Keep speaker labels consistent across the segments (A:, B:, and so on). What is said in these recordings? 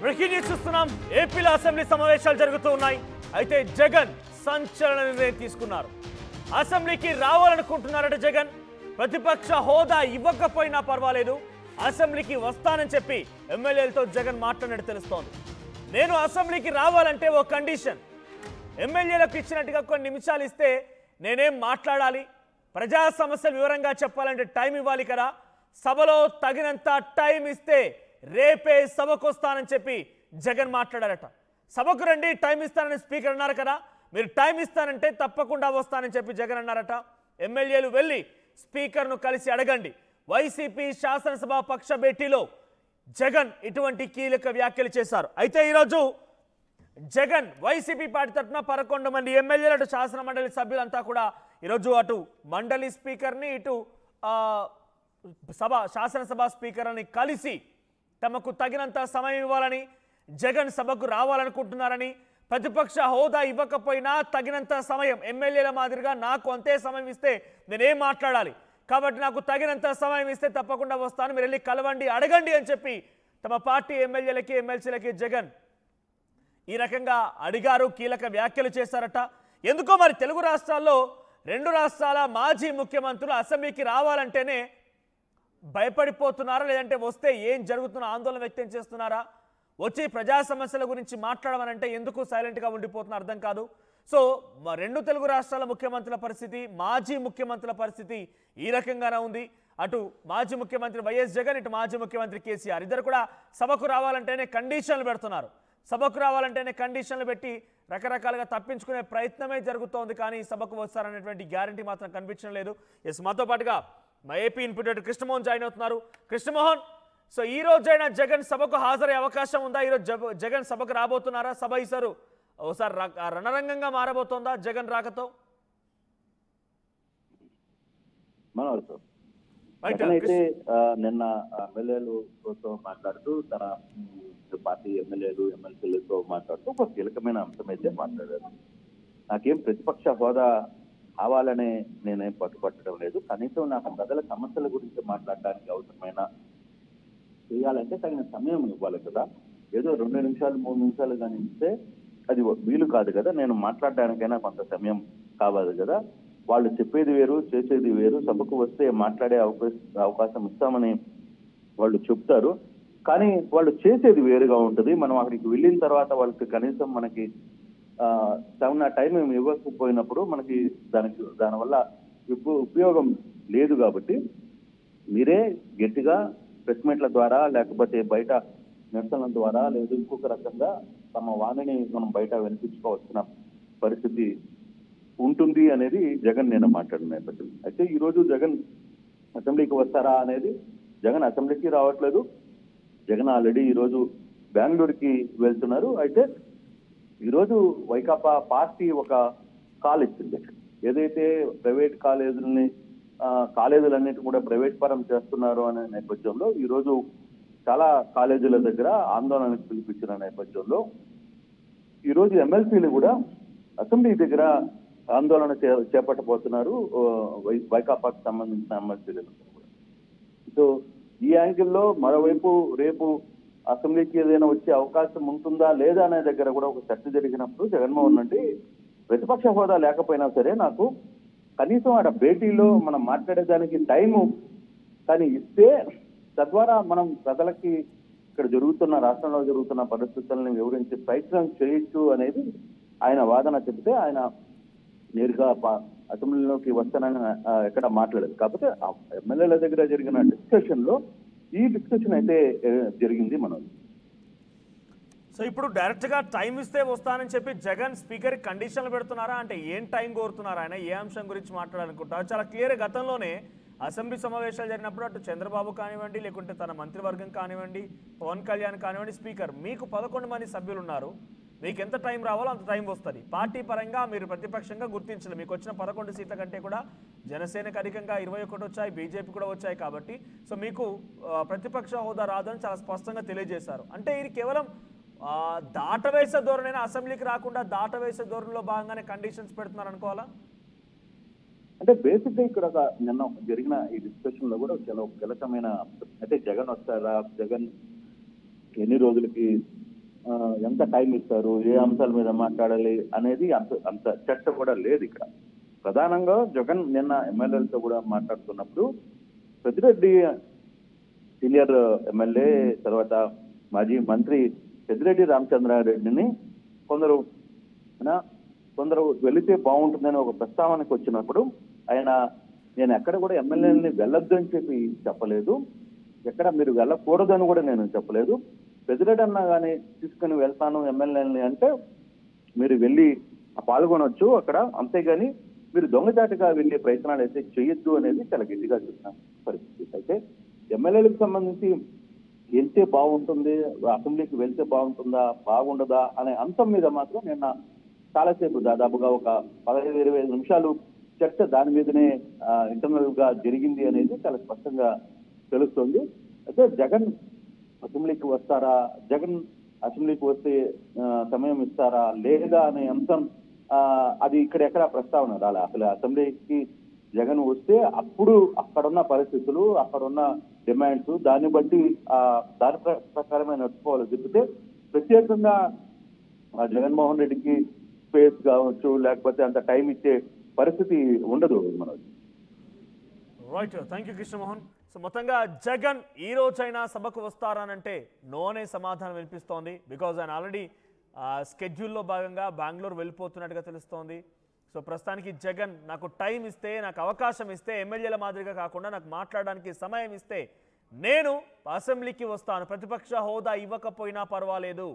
A: Breaking news చూస్తున్నాం. ఏపీలో assembly సమావేశాలు జరుగుతూ ఉన్నాయి. అయితే జగన్ సంచలన నిర్ణయం తీసుకున్నారు. అసెంబ్లీకి రావాలనుకుంటున్నారట జగన్. ప్రతిపక్ష హోదా ఇవ్వకపోయినా పర్వాలేదు, అసెంబ్లీకి వస్తానని చెప్పి ఎమ్మెల్యేలతో జగన్ మాట్లాడినట్టు తెలుస్తోంది. నేను అసెంబ్లీకి రావాలంటే ఓ కండిషన్, ఎమ్మెల్యేలకు ఇచ్చినట్టుగా కొన్ని నిమిషాలు ఇస్తే నేనేం మాట్లాడాలి, ప్రజా సమస్యలు వివరంగా చెప్పాలంటే టైం ఇవ్వాలి కదా, సభలో తగినంత టైం ఇస్తే రేపే సభకు వస్తానని చెప్పి జగన్ మాట్లాడారట. సభకు రండి, టైం ఇస్తానని స్పీకర్ అన్నారు కదా, మీరు టైం ఇస్తానంటే తప్పకుండా వస్తానని చెప్పి జగన్ అన్నారట. ఎమ్మెల్యేలు వెళ్ళి స్పీకర్ను కలిసి అడగండి. వైసీపీ శాసనసభ పక్ష భేటీలో జగన్ ఇటువంటి కీలక వ్యాఖ్యలు చేశారు. అయితే ఈరోజు జగన్ వైసీపీ పార్టీ తరఫున 11 మంది ఎమ్మెల్యేలు, అటు శాసన మండలి సభ్యులంతా కూడా ఈరోజు అటు మండలి స్పీకర్ని ఇటు శాసనసభ స్పీకర్ని కలిసి తమకు తగినంత సమయం ఇవ్వాలని, జగన్ సభకు రావాలనుకుంటున్నారని, ప్రతిపక్ష హోదా ఇవ్వకపోయినా తగినంత సమయం ఎమ్మెల్యేల మాదిరిగా నాకు అంతే సమయం ఇస్తే నేనేం మాట్లాడాలి, కాబట్టి నాకు తగినంత సమయం ఇస్తే తప్పకుండా వస్తాను, మీరు వెళ్ళి కలవండి, అడగండి అని చెప్పి తమ పార్టీ ఎమ్మెల్యేలకి ఎమ్మెల్సీలకి జగన్ ఈ రకంగా అడిగారు, కీలక వ్యాఖ్యలు చేశారట. ఎందుకో మరి తెలుగు రాష్ట్రాల్లో 2 రాష్ట్రాల మాజీ ముఖ్యమంత్రులు అసెంబ్లీకి రావాలంటేనే భయపడిపోతున్నారా, లేదంటే వస్తే ఏం జరుగుతున్న ఆందోళన వ్యక్తం చేస్తున్నారా, వచ్చి ప్రజా సమస్యల గురించి మాట్లాడమనంటే ఎందుకు సైలెంట్గా ఉండిపోతున్నా అర్థం కాదు. సో 2 తెలుగు రాష్ట్రాల ముఖ్యమంత్రుల పరిస్థితి, మాజీ ముఖ్యమంత్రుల పరిస్థితి ఈ రకంగానే ఉంది. అటు మాజీ ముఖ్యమంత్రి వైఎస్ జగన్, ఇటు మాజీ ముఖ్యమంత్రి కేసీఆర్ ఇద్దరు కూడా సభకు రావాలంటేనే కండిషన్లు పెడుతున్నారు. సభకు రావాలంటేనే కండిషన్లు పెట్టి రకరకాలుగా తప్పించుకునే ప్రయత్నమే జరుగుతోంది, కానీ సభకు వస్తారనేటువంటి గ్యారంటీ మాత్రం కనిపించడం లేదు. ఎస్, మాతో పాటుగా మా ఏపీ ఇన్పుట్ కృష్ణమోహన్ జాయిన్ అవుతున్నారు. కృష్ణమోహన్, సో ఈ రోజైనా జగన్ సభకు హాజరయ్యే అవకాశం ఉందా? ఈరోజు జగన్ సభకు రాబోతున్నారా? సభ ఈసారు ఒకసారి రణరంగంగా మారబోతోందా జగన్ రాకతో?
B: అయితే నిన్న ఎమ్మెల్యేలతో మాట్లాడుతూ తన పార్టీ ఎమ్మెల్యేలు ఎమ్మెల్సీలతో మాట్లాడుతూ ఒక కీలకమైన అంశం అయితే మాట్లాడారు. నాకేం ప్రతిపక్ష హోదా కావాలనే నేనేం పట్టుపట్టడం లేదు, కనీసం నాకు ప్రజల సమస్యల గురించి మాట్లాడడానికి అవసరమైన చేయాలంటే తగిన సమయం ఇవ్వాలి కదా. ఏదో 2 నిమిషాలు 3 నిమిషాలు కానీ ఇస్తే అది వీలు కాదు కదా. నేను మాట్లాడడానికైనా కొంత సమయం కావాలి కదా. వాళ్ళు చెప్పేది వేరు, చేసేది వేరు. సభకు వస్తే మాట్లాడే అవకాశం ఇస్తామని వాళ్ళు చెప్తారు, కానీ వాళ్ళు చేసేది వేరుగా ఉంటుంది. మనం అక్కడికి వెళ్ళిన తర్వాత వాళ్ళకి కనీసం మనకి తగిన టైం ఇవ్వకపోయినప్పుడు మనకి దానివల్ల ఉపయోగం లేదు. కాబట్టి మీరే గట్టిగా ప్రెస్ మీట్ల ద్వారా, లేకపోతే బయట నిరసనల ద్వారా, లేదా ఇంకొక రకంగా తమ వాణిని మనం బయట వినిపించుకోవాల్సిన పరిస్థితి ఉంటుంది అనేది జగన్ నేను మాట్లాడిన నేపథ్యం. అయితే ఈ రోజు జగన్ అసెంబ్లీకి వస్తారా అనేది, జగన్ అసెంబ్లీకి రావట్లేదు. జగన్ ఆల్రెడీ ఈరోజు బెంగళూరుకి వెళ్తున్నారు. అయితే ఈరోజు వైకాపా పార్టీ ఒక కాల్ ఇచ్చింది. ఏదైతే ప్రైవేట్ కాలేజీలన్నిటి కూడా ప్రైవేట్ పరం చేస్తున్నారు అనే నేపథ్యంలో ఈరోజు చాలా కాలేజీల దగ్గర ఆందోళనకు పిలిపించిన నేపథ్యంలో ఈరోజు ఎమ్మెల్సీలు కూడా అసెంబ్లీ దగ్గర ఆందోళన చేపట్టబోతున్నారు, వైకాపాకు సంబంధించిన ఎమ్మెల్సీలు కూడా. సో ఈ యాంగిల్లో మరోవైపు రేపు అసెంబ్లీకి ఏదైనా వచ్చే అవకాశం ఉంటుందా లేదా అనే దగ్గర కూడా ఒక చర్చ జరిగినప్పుడు జగన్మోహన్ రెడ్డి ప్రతిపక్ష హోదా లేకపోయినా సరే నాకు కనీసం ఆడ భేటీలో మనం మాట్లాడేదానికి టైము కానీ ఇస్తే, తద్వారా మనం ప్రజలకి ఇక్కడ రాష్ట్రంలో జరుగుతున్న పరిస్థితులను వివరించే ప్రయత్నం చేయొచ్చు అనేది ఆయన వాదన. చెబితే ఆయన నేరుగా అసెంబ్లీలోకి వస్తానని ఎక్కడ మాట్లాడలేదు. కాకపోతే ఎమ్మెల్యేల దగ్గర జరిగిన డిస్కషన్ లో ఈ డిస్కషన్ అయితే జరిగింది. మనం
A: సో ఇప్పుడు డైరెక్ట్ గా టైం ఇస్తే వస్తానని చెప్పి జగన్ స్పీకర్ కండిషన్లు పెడుతున్నారా? అంటే ఏం టైం కోరుతున్నారా? ఆయన ఏ అంశం గురించి మాట్లాడాలనుకుంటారు? చాలా క్లియర్, గతంలోనే అసెంబ్లీ సమావేశాలు జరిగినప్పుడు అటు చంద్రబాబు కానివ్వండి, లేకుంటే తన మంత్రివర్గం కానివ్వండి, పవన్ కళ్యాణ్ కానివ్వండి, స్పీకర్ మీకు 11 మంది సభ్యులు ఉన్నారు, మీకు ఎంత టైం రావాలో అంత టైం వస్తుంది. పార్టీ పరంగా మీరు ప్రతిపక్షంగా గుర్తించలేదు. మీకు వచ్చిన 11 సీట్ల కంటే కూడా జనసేనకు అధికంగా 21 వచ్చాయి, బీజేపీ కూడా వచ్చాయి. కాబట్టి సో మీకు ప్రతిపక్ష హోదా రాదని చాలా స్పష్టంగా తెలియజేశారు. అంటే ఇది కేవలం దాటవేసే ధోరణిన, అసెంబ్లీకి రాకుండా దాటవేసే ధోరణిలో భాగంగానే కండిషన్స్ పెడుతున్నారు అనుకోవాలా?
B: అంటే బేసిక్ గా ఇక్కడ నిన్న జరిగిన ఈ డిస్కషన్ లో కూడా చాలా కీలకమైన, అయితే జగన్ వస్తారా, జగన్ ఎన్ని రోజులకి ఎంత టైం ఇస్తారు, ఏ అంశాల మీద మాట్లాడాలి అనేది అంత చర్చ కూడా లేదు ఇక్కడ. ప్రధానంగా జగన్ నిన్న ఎమ్మెల్యేలతో కూడా మాట్లాడుతున్నప్పుడు పెద్దిరెడ్డి సీనియర్ ఎమ్మెల్యే తర్వాత మాజీ మంత్రి పెద్దిరెడ్డి రామచంద్రారెడ్డిని కొందరు వెళితే బాగుంటుందని ఒక ప్రస్తావనకు వచ్చినప్పుడు ఆయన నేను ఎక్కడ కూడా ఎమ్మెల్యేలని వెళ్ళొద్దు అని చెప్పి చెప్పలేదు, ఎక్కడ మీరు వెళ్ళకూడదని కూడా నేను చెప్పలేదు. పెద్దిరెడ్డి అన్నా కానీ తీసుకుని వెళ్తాను ఎమ్మెల్యేలని అంటే మీరు వెళ్ళి పాల్గొనొచ్చు అక్కడ, అంతేగాని మీరు దొంగచాటుగా వెళ్ళే ప్రయత్నాలు అయితే చేయొద్దు అనేది చాలా గట్టిగా చూసిన పరిస్థితి. అయితే ఎమ్మెల్యేలకు సంబంధించి వెళ్తే బాగుంటుంది, అసెంబ్లీకి వెళ్తే బాగుంటుందా బాగుండదా అనే అంశం మీద మాత్రం నిన్న చాలాసేపు దాదాపుగా ఒక 15-20 నిమిషాలు చర్చ దాని మీదనే ఇంటర్నల్ గా జరిగింది అనేది చాలా స్పష్టంగా తెలుస్తుంది. అయితే జగన్ అసెంబ్లీకి వస్తారా, జగన్ అసెంబ్లీకి వస్తే సమయం ఇస్తారా లేదా అనే అంశం అది ఇక్కడెక్కడ ప్రస్తావన రాలే. అసలు అసెంబ్లీకి జగన్ వస్తే అప్పుడు అక్కడున్న పరిస్థితులు, అక్కడున్న డిమాండ్స్ దాన్ని బట్టి దాని ప్రకారమే నడుచుకోవాలి చెప్తే ప్రత్యేకంగా జగన్మోహన్ రెడ్డికి స్పేస్ కావచ్చు లేకపోతే అంత టైం ఇచ్చే పరిస్థితి ఉండదు Manoj.
A: Right, thank you Krishnamohan. So మొత్తంగా జగన్ ఈ రోజైనా సభకు వస్తారనంటే నో అనే సమాధానం వినిపిస్తోంది. బికాజ్ ఆయన ఆల్రెడీ స్కెడ్యూల్లో భాగంగా బెంగళూరు వెళ్ళిపోతున్నట్టుగా తెలుస్తోంది. సో ప్రస్తుతానికి జగన్ నాకు టైం ఇస్తే, నాకు అవకాశం ఇస్తే, ఎమ్మెల్యేల మాదిరిగా కాకుండా నాకు మాట్లాడడానికి సమయం ఇస్తే నేను అసెంబ్లీకి వస్తాను, ప్రతిపక్ష హోదా ఇవ్వకపోయినా పర్వాలేదు,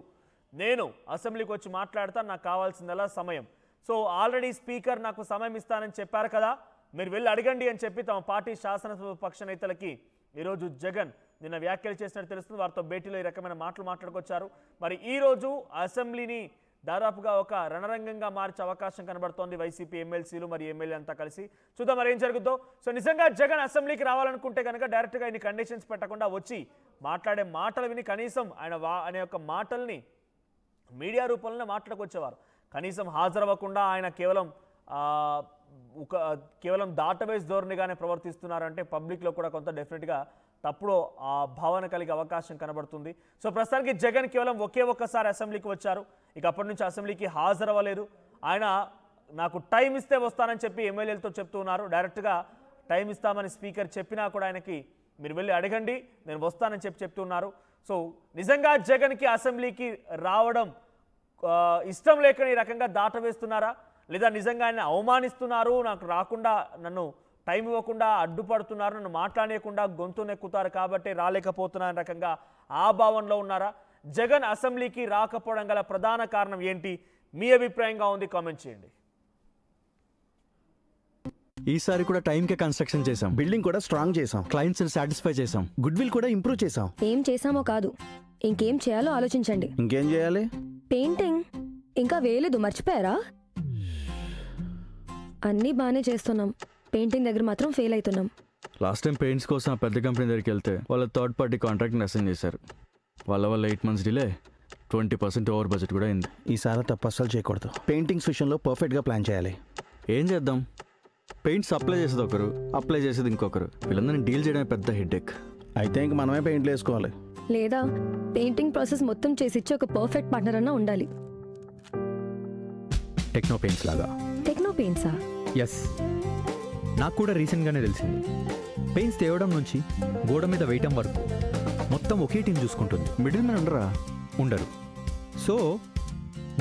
A: నేను అసెంబ్లీకి వచ్చి మాట్లాడతాను, నాకు కావాల్సిందలా సమయం. సో ఆల్రెడీ స్పీకర్ నాకు సమయం ఇస్తానని చెప్పారు కదా, మీరు వెళ్ళి అడగండి అని చెప్పి తమ పార్టీ శాసనసభ పక్ష నేతలకి ఈరోజు జగన్ నిన్న వ్యాఖ్యలు చేసినట్టు తెలుస్తుంది. వారితో భేటీలో ఈ రకమైన మాటలు మాట్లాడుకొచ్చారు. మరి ఈరోజు అసెంబ్లీని దాదాపుగా ఒక రణరంగంగా మార్చే అవకాశం కనబడుతోంది వైసీపీ ఎమ్మెల్సీలు మరి ఎమ్మెల్యే అంతా కలిసి. చూద్దాం మరి ఏం జరుగుతుందో. సో నిజంగా జగన్ అసెంబ్లీకి రావాలనుకుంటే కనుక డైరెక్ట్గా ఇన్ని కండిషన్స్ పెట్టకుండా వచ్చి మాట్లాడే మాటలు విని కనీసం ఆయన యొక్క మాటల్ని మీడియా రూపంలోనే మాట్లాడుకొచ్చేవారు. కనీసం హాజరవ్వకుండా ఆయన కేవలం దాటవేస్ ధోరణిగానే ప్రవర్తిస్తున్నారంటే పబ్లిక్లో కూడా కొంత డెఫినెట్గా తప్పుడు భావన కలిగే అవకాశం కనబడుతుంది. సో ప్రస్తుతానికి జగన్ కేవలం ఒక్కసారి అసెంబ్లీకి వచ్చారు, ఇక అప్పటి నుంచి అసెంబ్లీకి హాజరవ్వలేదు. ఆయన నాకు టైం ఇస్తే వస్తానని చెప్పి ఎమ్మెల్యేలతో చెప్తూ ఉన్నారు. డైరెక్ట్గా టైం ఇస్తామని స్పీకర్ చెప్పినా కూడా ఆయనకి మీరు వెళ్ళి అడగండి నేను వస్తానని చెప్తున్నారు. సో నిజంగా జగన్కి అసెంబ్లీకి రావడం ఇష్టం లేకని ఈ రకంగా దాటవేస్తున్నారా, లేదా నిజంగా ఆయన అవమానిస్తున్నారు, నాకు రాకుండా నన్ను టైం ఇవ్వకుండా అడ్డుపడుతున్నారు, నన్ను మాట్లాడేయకుండా గొంతు నెక్కుతారు కాబట్టి రాలేకపోతున్నారు రకంగా ఆ భావనలో ఉన్నారా? జగన్ అసెంబ్లీకి రాకపోవడం గల ప్రధాన కారణం ఏంటి? మీ అభిప్రాయంగా ఉంది, కామెంట్ చేయండి.
C: ఈసారి కూడా టైంకే కన్స్ట్రక్షన్ చేసాం,
D: బిల్డింగ్ కూడా స్ట్రాంగ్ చేసాం,
C: క్లయింట్స్ సాటిస్ఫై చేసాం,
D: గుడ్ విల్ కూడా ఇంప్రూవ్ చేసాం.
E: ఏం చేసామో కాదు, ఇంకేం చేయాలో ఆలోచించండి.
D: ఇంకేం చేయాలి?
E: పెయింటింగ్ ఇంకా వేయలేదు, మర్చిపోయారా? అన్నీ బాగానే చేస్తున్నాం, పెయింటింగ్ దగ్గర మాత్రం ఫెయిల్ అవుతున్నాం.
C: లాస్ట్ టైం పెయింట్స్ కోసం ఆ పెద్ద కంపెనీ దగ్గరికి వెళ్తే వాళ్ళ థర్డ్ పార్టీ కాంట్రాక్ట్ని అసైన్ చేశారు. వాళ్ళ 8 months డిలే, 20% ఓవర్ బడ్జెట్ కూడా అయింది.
D: ఈసారి తప్పు అస్సలు చేయకూడదు. పెయింటింగ్స్ విషయంలో పర్ఫెక్ట్గా ప్లాన్ చేయాలి.
C: ఏం చేద్దాం, పెయింట్స్ అప్లై చేసేది ఒకరు, అప్లై చేసేది ఇంకొకరు, వీళ్ళందరినీ డీల్ చేయడమే పెద్ద హెడేక్.
D: అయితే ఇంక మనమే పెయింట్లు వేసుకోవాలి.
E: లేదా పెయింటింగ్ ప్రాసెస్ మొత్తం చేసిచ్చి ఒక పర్ఫెక్ట్ పార్ట్నర్ అన్నా ఉండాలి.
F: టెక్నో పెయింట్స్ లాగా.
E: టెక్నో పెయింట్సా?
F: ఎస్, నాకు కూడా రీసెంట్గానే తెలిసింది. పెయింట్స్ తేవడం నుంచి గోడ మీద వేయటం వరకు మొత్తం ఒకే టీం చూసుకుంటుంది.
C: మిడిల్ మ్యాన్
F: ఉండరు. So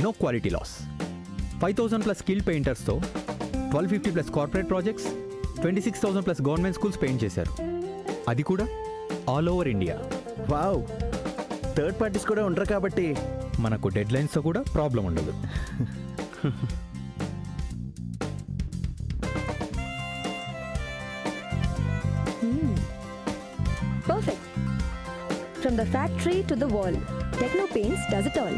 F: no quality loss. 5,000+ skill పెయింటర్స్తో 1,250+ corporate projects, 26,000+ government schools paint చేశారు. అది కూడా all over India.
D: Wow, third parties కూడా ఉండరు కాబట్టి
F: మనకు డెడ్ లైన్స్తో కూడా ప్రాబ్లం ఉండదు.
E: Perfect. From the factory to the wall, Techno Paints does it all.